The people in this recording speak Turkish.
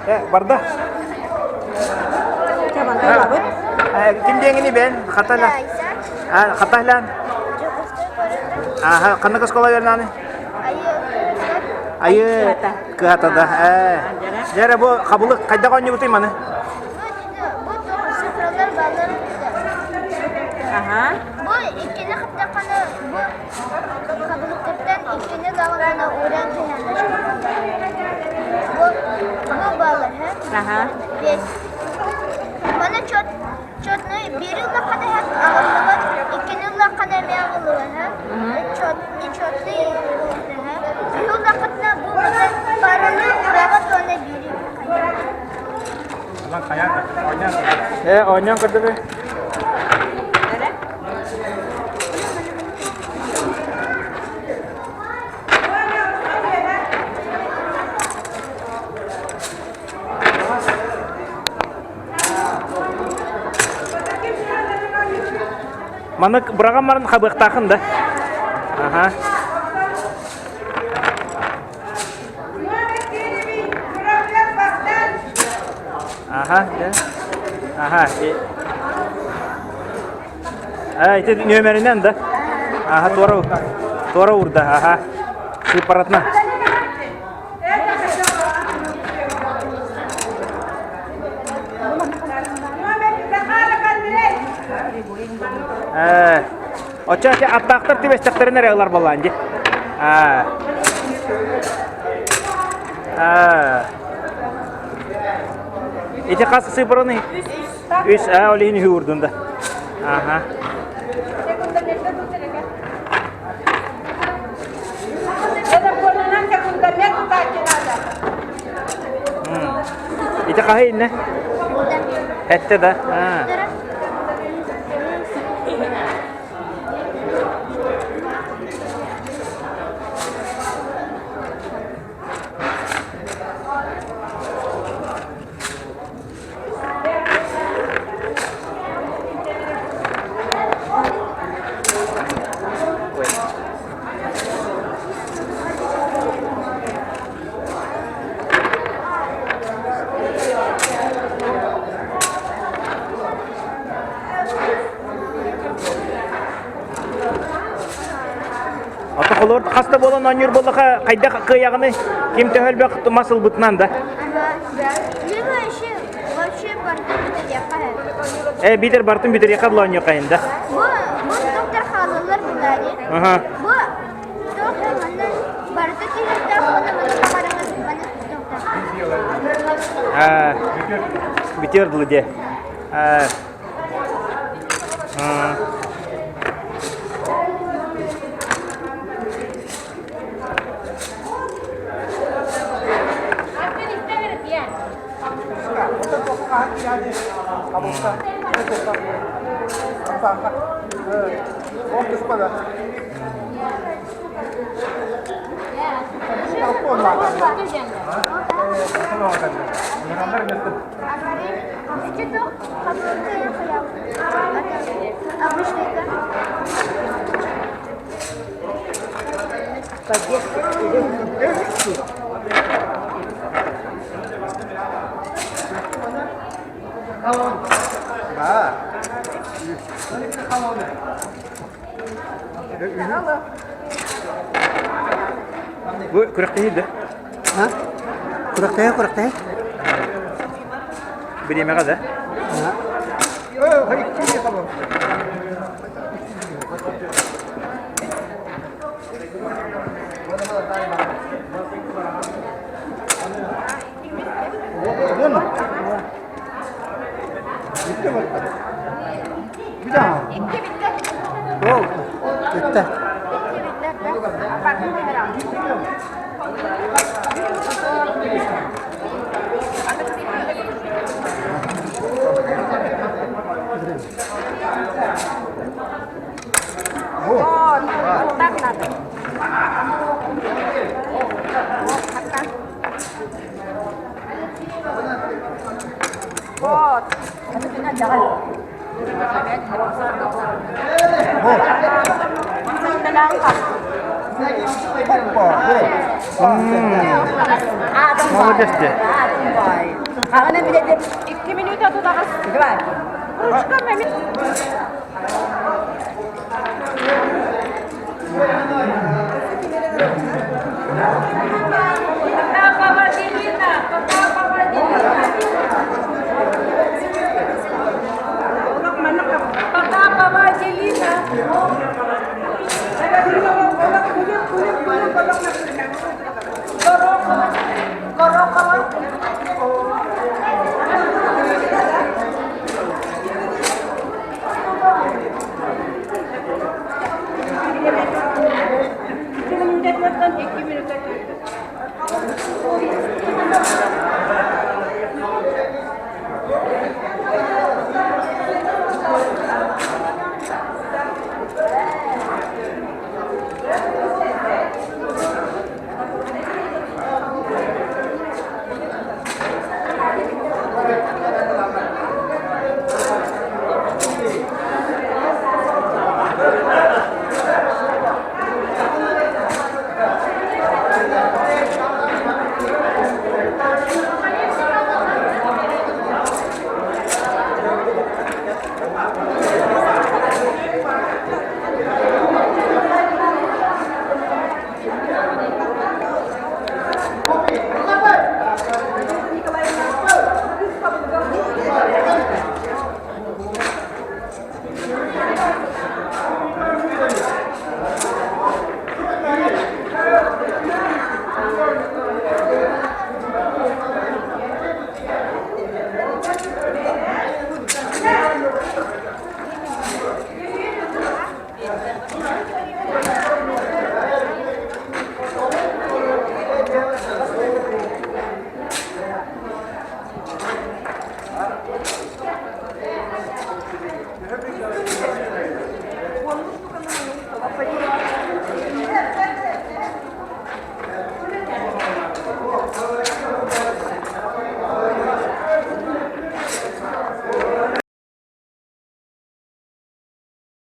Barda. Çaban labut. Kim dengini ben? Katala. Katahlan. Aha, kanı kız kolay verin Ayı ke hatada. Jere bu kabuluk kayda konya butuy mana? Aha. Bu ikini hafta kanı bu kabuluktan ikini zamanına uğrayan bu balı he. Aha. Beş. Bana çotnu bir yılda kadar hep ağırlığı, ikini yılda kadar bir ağırlığı he. Çotlu he. Bir yılda kadar bu paralı uğrağa sonra bir yıl. Lan kayak, oynayan. Oynayan kadar be. Nere? Mana beragam maran kabeh taken dah. Aha. Aha, ya. Aha. Itu numerinden dah. Aha, Tora urda. Aha. Separatna. Ocha ki atlaktır tibestekleri nereye alar balanca? İti kas sıfırını? Üç. Olihini hüvurdunda. Aha. İti kahin ne? Hette de. Olur, hasta bolan anjur bolaka kayda kıyağını kim töhölbek masıl butnan da. Bidir bartın bidir yakad lan yok ayında. Bu doktor halılar bunları. Aha. Bu doktor halılar barda direkte halılar paramız bana doktor. Bitiyor dulu dia. Bu kurak değil. Ha? Kurak teh. Bir yemek ada. Ha? Bir daha. Oh, bitti. Молодец ты. Vay. Ha, ne bileyim. 2 minut adı daha. Давай. Ручка Мемет.